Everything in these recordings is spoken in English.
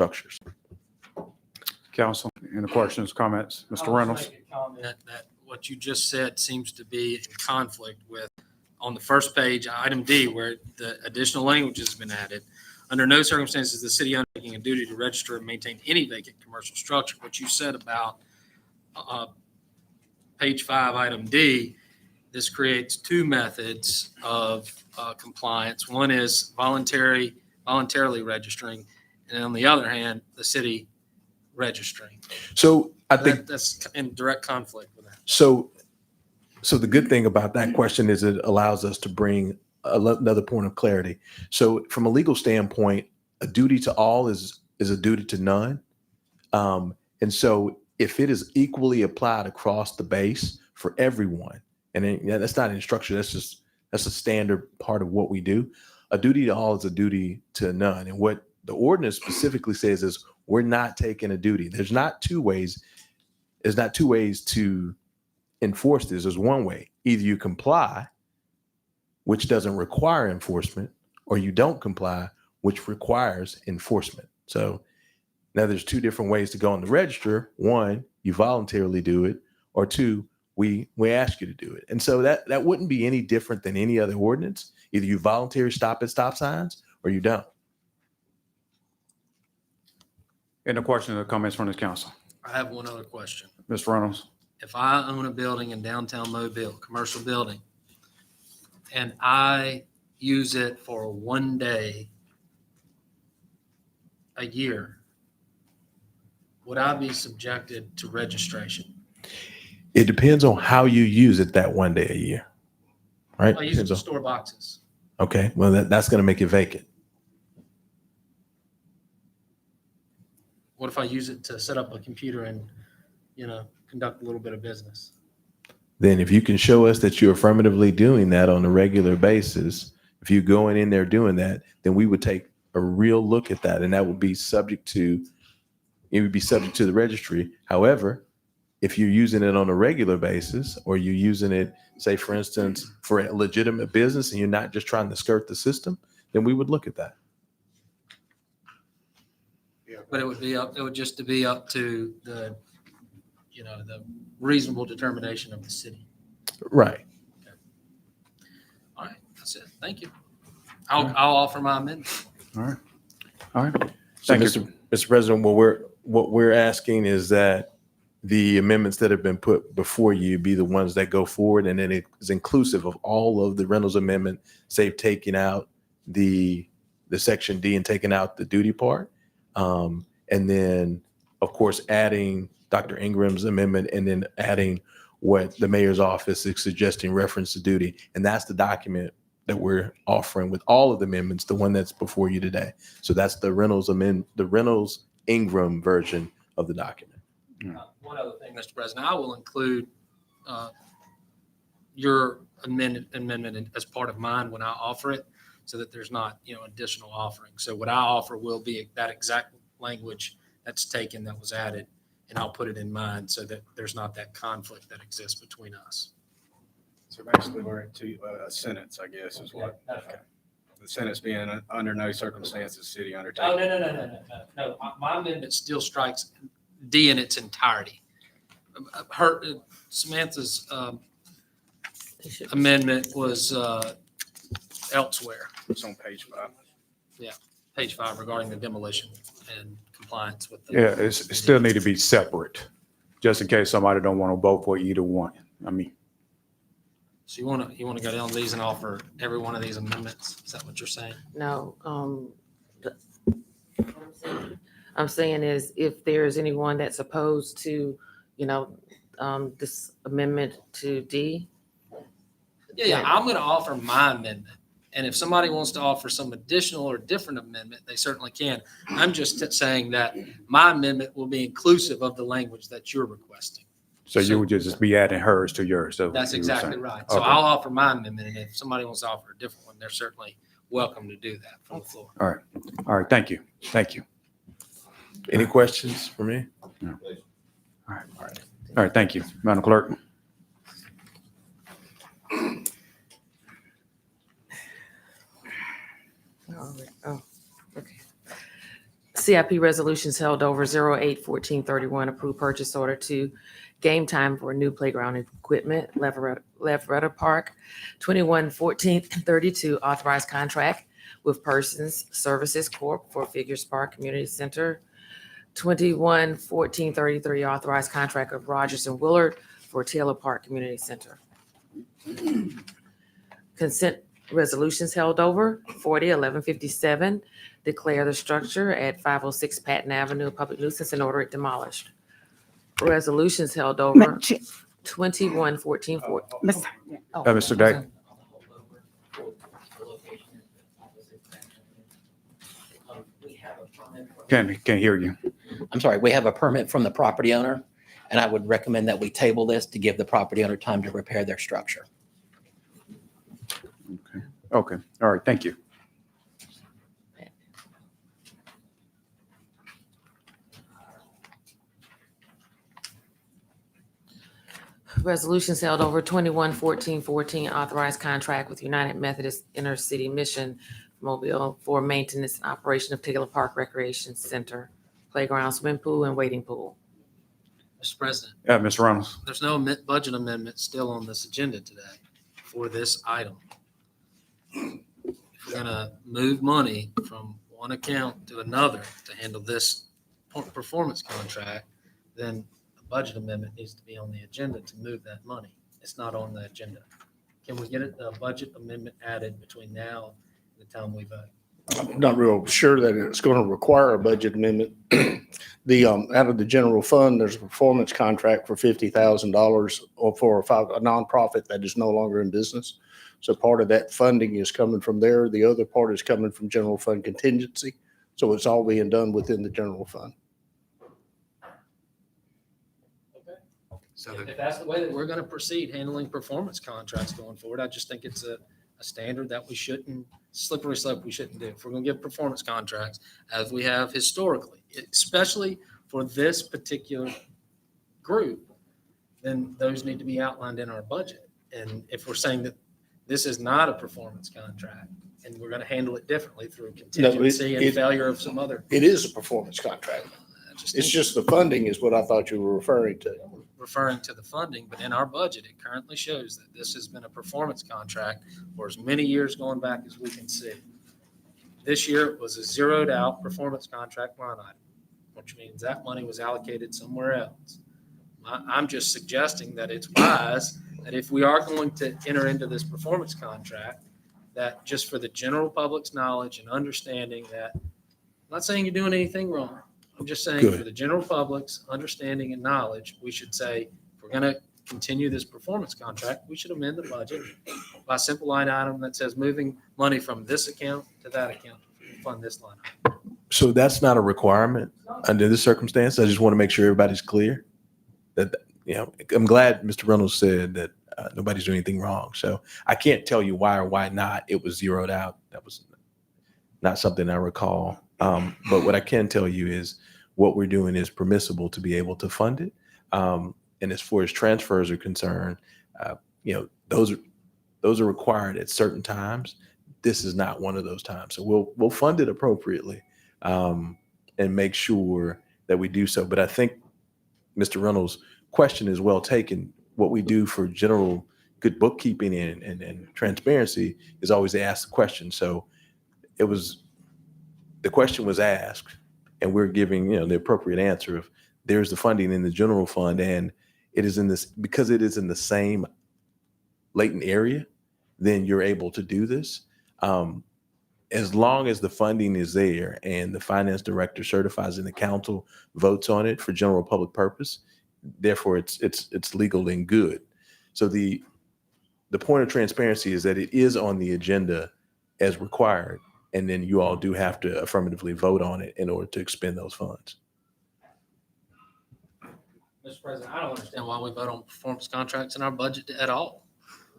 structures. Council, any questions, comments? Mr. Reynolds? Make a comment that what you just said seems to be in conflict with, on the first page, item D, where the additional language has been added. Under no circumstances is the city undertaking a duty to register and maintain any vacant commercial structure. What you said about page 5, item D, this creates two methods of compliance. One is voluntarily registering, and on the other hand, the city registering. So I think That's in direct conflict with that. so. So the good thing about that question is it allows us to bring another point of clarity. So from a legal standpoint, a duty to all is a duty to none. And so if it is equally applied across the base for everyone, and that's not instruction, that's a standard part of what we do. A duty to all is a duty to none. And what the ordinance specifically says is we're not taking a duty. There's not two ways to enforce this. There's one way. Either you comply, which doesn't require enforcement, or you don't comply, which requires enforcement. So now there's two different ways to go on the register. One, you voluntarily do it, or two, we ask you to do it. And so that wouldn't be any different than any other ordinance. Either you voluntarily stop at stop signs or you don't. Any questions or comments from this council? I have one other question. Mr. Reynolds? If I own a building in downtown Mobile, commercial building, and I use it for 1 day a year, would I be subjected to registration? It depends on how you use it that 1 day a year, right? I use it to store boxes. Okay, well, that's going to make it vacant. What if I use it to set up a computer and, conduct a little bit of business? Then if you can show us that you're affirmatively doing that on a regular basis, if you're going in there doing that, then we would take a real look at that, and that would be subject to the registry. However, if you're using it on a regular basis, or you're using it, say, for instance, for a legitimate business and you're not just trying to skirt the system, then we would look at that. But it would just be up to the reasonable determination of the city. Right. All right, that's it. Thank you. I'll offer my amendment. All right. So, Thank you. Mr. President, what we're asking is that the amendments that have been put before you be the ones that go forward, and then it is inclusive of all of the Reynolds amendment, save taking out the section D and taking out the duty part. And then, of course, adding Dr. Ingram's amendment, and then adding what the mayor's office is suggesting reference to duty. And that's the document that we're offering with all of the amendments, the one that's before you today. So that's the Reynolds Ingram version of the document. One other thing, Mr. President, I will include your amendment as part of mine when I offer it, so that there's not, additional offering. So what I offer will be that exact language that's taken, that was added, and I'll put it in mine so that there's not that conflict that exists between us. So basically, we're into a sentence, I guess, is what. That's right. The sentence being under no circumstances city Oh, undertaking. no. My amendment still strikes D in its entirety. Samantha's amendment was elsewhere, It's on page 5. page 5, regarding the demolition and compliance with the. Yeah, it still need to be separate, just in case somebody don't want to vote for either one. So you want to go down these and offer every one of these amendments? Is that what you're saying? No, I'm saying is if there's anyone that's opposed to, this amendment to D. Yeah, I'm going to offer my amendment. And if somebody wants to offer some additional or different amendment, they certainly can. I'm just saying that my amendment will be inclusive of the language that you're requesting. So you would just be adding hers to yours. So That's you were exactly saying. right. So Okay. I'll offer my amendment, and if somebody wants to offer a different one, they're certainly welcome to do that from the floor. All right. Thank you. Any questions for me? All right. Thank you, Madam Clerk. Oh, okay. CIP resolutions held over 08/14/31, approved purchase order to Game Time for new playground equipment, Leveretta Park. 21/14/32, authorized contract with Persons Services Corp. For Figures Park Community Center. 21/14/33, authorized contract of Rogers and Willard for Taylor Park Community Center. Consent resolutions held over 40/11/57, declare the structure at 506 Patton Avenue a public nuisance and order it demolished. Resolutions held over 21/14/4. Miss- Mr. Day. Can't hear you. I'm sorry, we have a permit from the property owner, and I would recommend that we table this to give the property owner time to repair their structure. Okay, all right, thank you. Resolutions held over 21/14/14, authorized contract with United Methodist Intercity Mission Mobile for maintenance and operation of Taylor Park Recreation Center, playground, swimming pool, and wading pool. Mr. President, Mr. Reynolds. there's no budget amendment still on this agenda today for this item. If we're gonna move money from one account to another to handle this performance contract, then a budget amendment needs to be on the agenda to move that money. It's not on the agenda. Can we get a budget amendment added between now and the time we vote? I'm not real sure that it's going to require a budget amendment. The, out of the general fund, there's a performance contract for $50,000 or for a nonprofit that is no longer in business. So part of that funding is coming from there. The other part is coming from general fund contingency. So it's all being done within the general fund. So if that's the way that we're gonna proceed handling performance contracts going forward, I just think it's a standard that we shouldn't, slippery slope we shouldn't do. If we're gonna give performance contracts, as we have historically, especially for this particular group, then those need to be outlined in our budget. And if we're saying that this is not a performance contract, and we're gonna handle it differently through contingency and failure of some other. It is a performance contract. I just It's think just the funding is what I thought you were referring to. referring to the funding, but in our budget, it currently shows that this has been a performance contract for as many years going back as we can see. This year it was a zeroed out performance contract line item, which means that money was allocated somewhere else. I'm just suggesting that it's wise that if we are going to enter into this performance contract, that just for the general public's knowledge and understanding that, I'm not saying you're doing anything wrong. I'm just saying Good. for the general public's understanding and knowledge, we should say, if we're going to continue this performance contract, we should amend the budget by a simple line item that says moving money from this account to that account to fund this line item. So that's not a requirement under this circumstance. I just want to make sure everybody's clear that, you know, I'm glad Mr. Reynolds said that nobody's doing anything wrong. So I can't tell you why or why not it was zeroed out. That was not something I recall. But what I can tell you is what we're doing is permissible to be able to fund it. And as far as transfers are concerned, you know, those are required at certain times. This is not one of those times. So we'll fund it appropriately and make sure that we do so. But I think Mr. Reynolds' question is well taken. What we do for general good bookkeeping and transparency is always to ask the question. So the question was asked, and we're giving, you know, the appropriate answer of there's the funding in the general fund, and it is in this, because it is in the same latent area, then you're able to do this. As long as the funding is there and the finance director certifies and the council votes on it for general public purpose, therefore it's legal and good. So the point of transparency is that it is on the agenda as required. And then you all do have to affirmatively vote on it in order to expend those funds. Mr. President, I don't understand why we vote on performance contracts in our budget at all.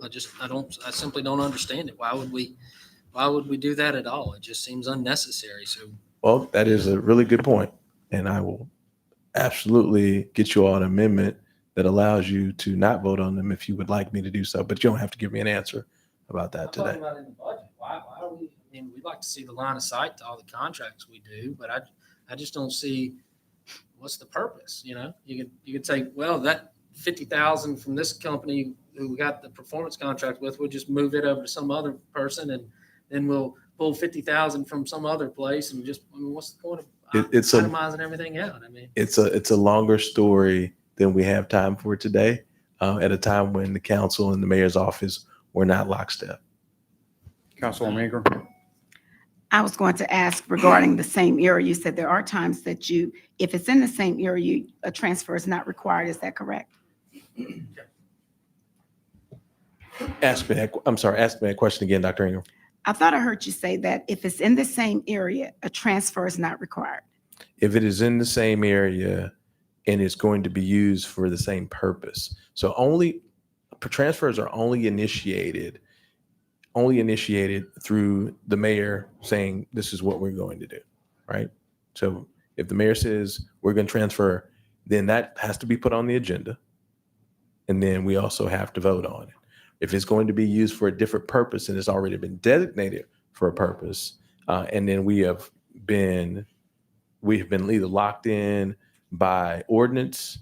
I simply don't understand it. Why would we do that at all? It just seems unnecessary. So Well, that is a really good point. And I will absolutely get you all an amendment that allows you to not vote on them if you would like me to do so, but you don't have to give me an answer about that I'm talking today. about in the budget. Why are we, I mean, we'd like to see the line of sight to all the contracts we do, but I I just don't see what's the purpose, you know? You could say, well, that 50,000 from this company who we got the performance contract with, we'll just move it over to some other person and then we'll pull 50,000 from some other place and just, I mean, what's the point of It's a itemizing everything out? I mean, it's a longer story than we have time for today. At a time when the council and the mayor's office were not lockstep. Councilwoman Ingram? I was going to ask regarding the same area. You said there are times that if it's in the same area, a transfer is not required. Is that correct? Ask me that question again, Dr. Ingram. I thought I heard you say that if it's in the same area, a transfer is not required. If it is in the same area and it's going to be used for the same purpose. So transfers are only initiated through the mayor saying, this is what we're going to do, right? So if the mayor says we're going to transfer, then that has to be put on the agenda. And then we also have to vote on it. If it's going to be used for a different purpose and it's already been designated for a purpose, and then we have been either locked in by ordinance,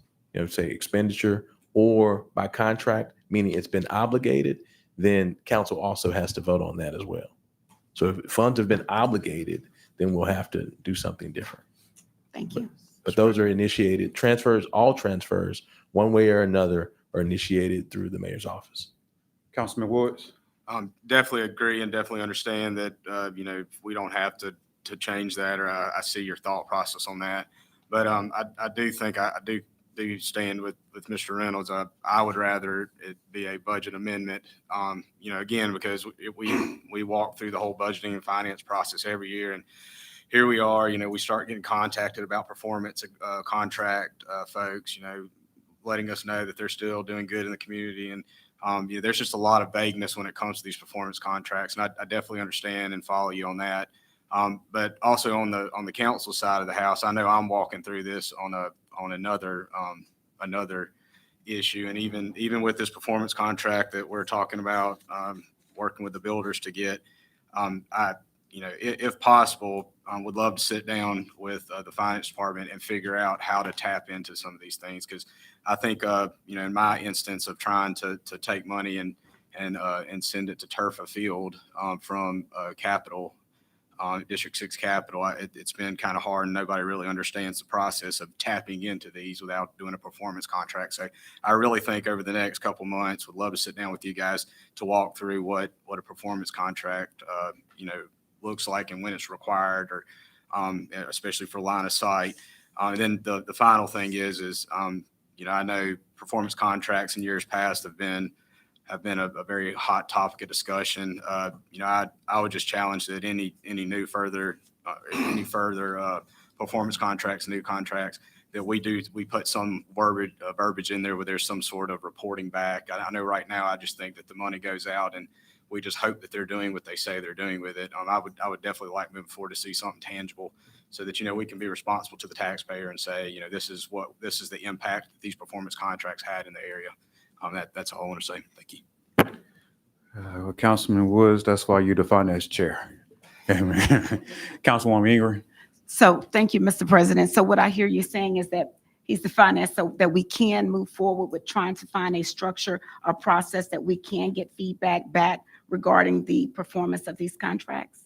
say expenditure, or by contract, meaning it's been obligated, then council also has to vote on that as well. So if funds have been obligated, then we'll have to do something different. Thank you. But those are initiated transfers. All transfers, one way or another, are initiated through the mayor's office. Councilman Woods? Definitely agree and definitely understand that, we don't have to change that, or I see your thought process on that. But I do think I do stand with Mr. Reynolds. I would rather it be a budget amendment, again, because we walk through the whole budgeting and finance process every year. And here we are, we start getting contacted about performance contract folks, letting us know that they're still doing good in the community. And there's just a lot of vagueness when it comes to these performance contracts. And I definitely understand and follow you on that. But also on the council side of the house, I know I'm walking through this on another issue. And even with this performance contract that we're talking about, working with the builders to get, if possible, would love to sit down with the finance department and figure out how to tap into some of these things. Because I think, in my instance of trying to take money and send it to turf a field from Capital, District 6 Capital, it's been kind of hard, and nobody really understands the process of tapping into these without doing a performance contract. So I really think over the next couple months, would love to sit down with you guys to walk through what a performance contract, looks like and when it's required, or especially for line of sight. And then the final thing is I know performance contracts in years past have been a very hot topic of discussion. I would just challenge that any further performance contracts, new contracts, that we put some verbiage in there where there's some sort of reporting back. I know right now, I just think that the money goes out and we just hope that they're doing what they say they're doing with it. I would definitely like moving forward to see something tangible, so that, we can be responsible to the taxpayer and say, this is the impact that these performance contracts had in the area. That's all I want to say. Thank you. Councilman Woods, that's why you're the finance chair. Amen. Councilwoman Ingram? So thank you, Mr. President. So what I hear you saying is that he's the finance, so that we can move forward with trying to find a structure or process that we can get feedback back regarding the performance of these contracts.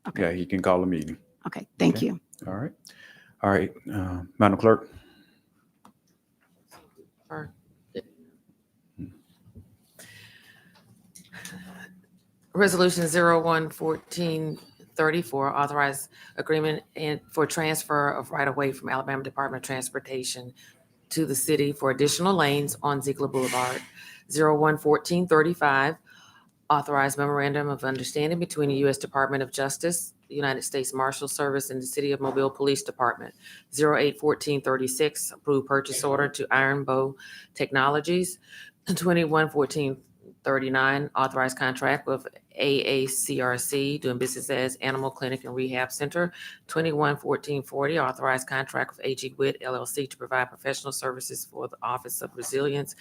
Okay. Yeah, you can call a meeting. Okay, thank Okay. you. All right. Madam Clerk? Resolution 01-1434, authorized agreement for transfer of right-of-way from Alabama Department of Transportation to the city for additional lanes on Ziegler Boulevard. 01-1435, authorized memorandum of understanding between the U.S. Department of Justice, the United States Marshal Service, and the City of Mobile Police Department. 08-1436, approved purchase order to Iron Bow Technologies. 21-1439, authorized contract with AACRC, doing business as Animal Clinic and Rehab Center. 21-1440, authorized contract with AG Witt LLC to provide professional services for the Office of Resilience.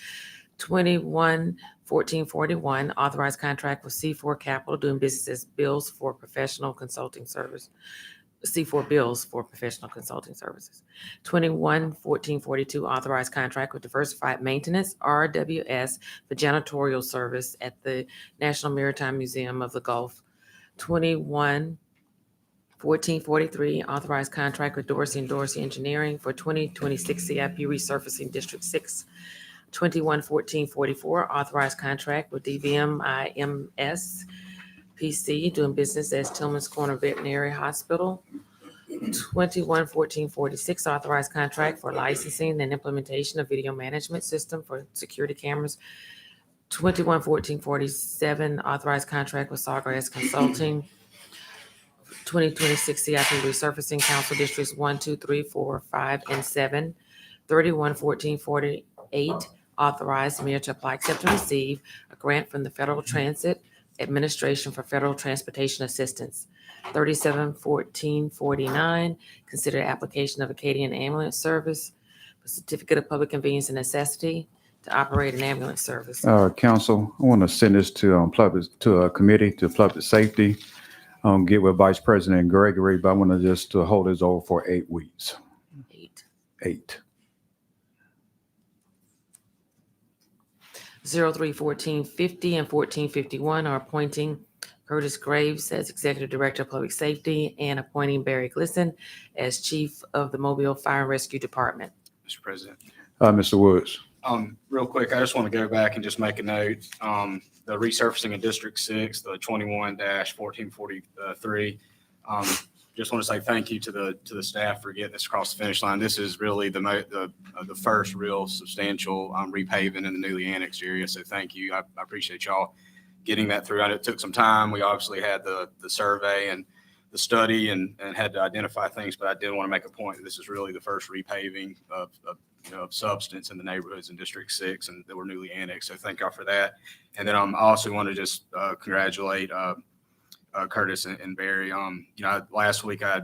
21-1441, authorized contract with C4 Capital, doing business as Bills for professional consulting service. C4 bills for professional consulting services. 21-1442, authorized contract with Diversified Maintenance, RWS, for janitorial service at the National Maritime Museum of the Gulf. 21-1443, authorized contract with Dorsey and Dorsey Engineering for 2026 CIP resurfacing District 6. 21-1444, authorized contract with DVM IMS PC doing business as Tillman's Corner Veterinary Hospital. 21-1446, authorized contract for licensing and implementation of video management system for security cameras. 21-1447, authorized contract with Sawgrass Consulting. 2026 CIP resurfacing council districts 1, 2, 3, 4, 5, and 7. 31-1448, authorized mayor to apply, accept, and receive a grant from the Federal Transit Administration for Federal Transportation Assistance. 37-1449, consider application of Acadian Ambulance Service for certificate of public convenience and necessity to operate an ambulance service. Council, I want to send this to a committee to public safety. Get with Vice President Gregory, but I want to just hold this over for 8 weeks. 8. 03-1450 and 1451 are appointing Curtis Graves as Executive Director of Public Safety and appointing Barry Glisson as Chief of the Mobile Fire and Rescue Department. Mr. President. Mr. Woods. Real quick, I just want to go back and just make a note. The resurfacing in District 6, the 21-1443. Just want to say thank you to the staff for getting this across the finish line. This is really the first real substantial repaving in the newly annexed area. So thank you. I appreciate y'all getting that through. I know it took some time. We obviously had the survey and the study and had to identify things, but I did want to make a point that this is really the first repaving of substance in the neighborhoods in District 6 and that were newly annexed. So thank y'all for that. And then I also want to just congratulate Curtis and Barry. Last week I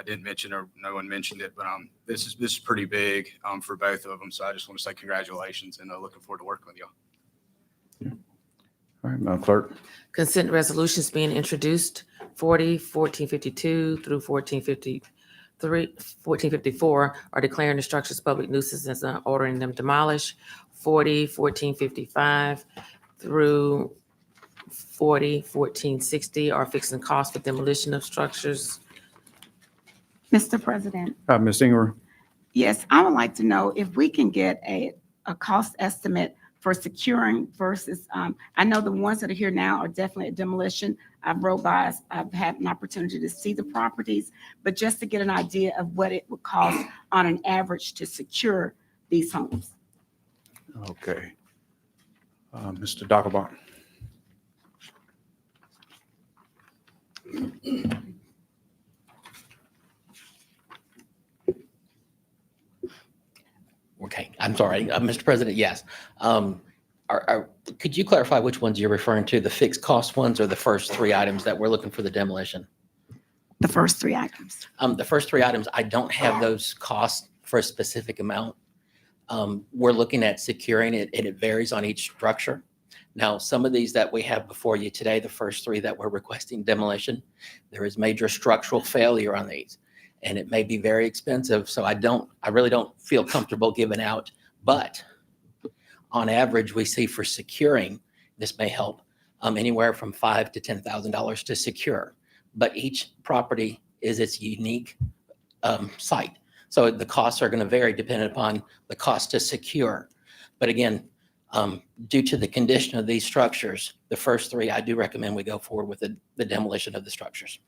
didn't mention, or no one mentioned it, but this is pretty big for both of them. So I just want to say congratulations and looking forward to working with y'all. All right, Madam Clerk. Consent resolutions being introduced, 1452 through 1454 are declaring the structures public nuisances and ordering them demolished. 1455 through 1460 are fixing costs for demolition of structures. Mr. President, Ms. Ingram. yes, I would like to know if we can get a cost estimate for securing versus, I know the ones that are here now are definitely a demolition. I've rode by, I've had an opportunity to see the properties, but just to get an idea of what it would cost on an average to secure these homes. Okay. Mr. Dockabon. Okay, I'm sorry, Mr. President, yes. Could you clarify which ones you're referring to, the fixed cost ones or the first 3 items that we're looking for the demolition? The first 3 items. The first 3 items, I don't have those costs for a specific amount. We're looking at securing it, and it varies on each structure. Now, some of these that we have before you today, the first 3 that we're requesting demolition, there is major structural failure on these, and it may be very expensive. So I really don't feel comfortable giving out, but on average, we see for securing, this may help, anywhere from $5,000 to $10,000 to secure. But each property is its unique site. So the costs are going to vary depending upon the cost to secure. But again, due to the condition of these structures, the first 3, I do recommend we go forward with the demolition of the structures.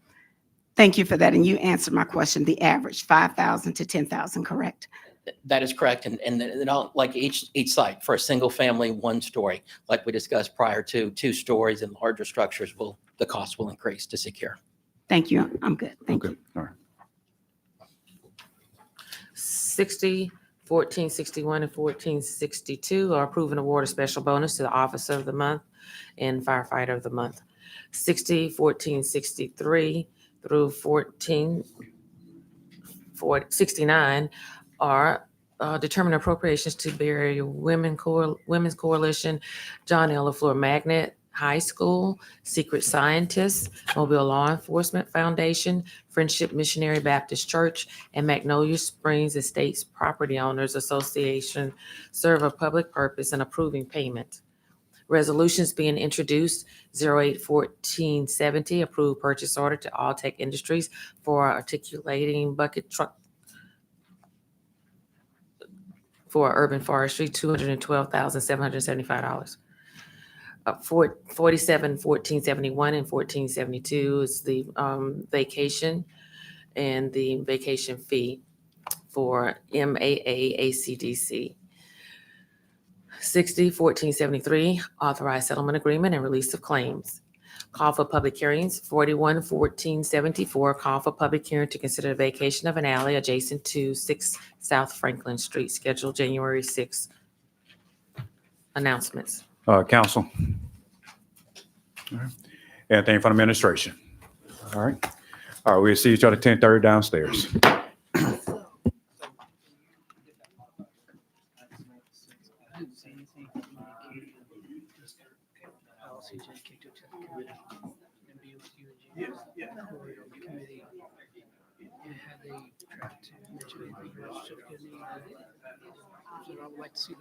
Thank you for that. And you answered my question, the average, 5,000 to 10,000, correct? That is correct. And I'll, like each site, for a single family, 1 story, like we discussed prior to 2 stories and larger structures, the cost will increase to secure. Thank you. I'm good. Thank you. All right. 60, 1461, and 1462 are approving award of special bonus to the Officer of the Month and Firefighter of the Month. 60, 1463 through 1469 are determined appropriations to Barry Women's Coalition, John L. LaFleur Magnet High School, Secret Scientists, Mobile Law Enforcement Foundation, Friendship Missionary Baptist Church, and Magnolia Springs Estates Property Owners Association serve a public purpose in approving payment. Resolutions being introduced, 08-1470, approved purchase order to Alltech Industries for articulating bucket truck for urban forestry, $212,775. 47-1471 and 1472 is the vacation and the vacation fee for MAA ACDC. 60-1473, authorized settlement agreement and release of claims. Call for public hearings, 41-1474, call for public hearing to consider the vacation of an alley adjacent to 6 South Franklin Street, scheduled January 6. Announcements. Council. All right. Anything from administration? All right. All right, we'll see each other 10:30 downstairs. I'd like to see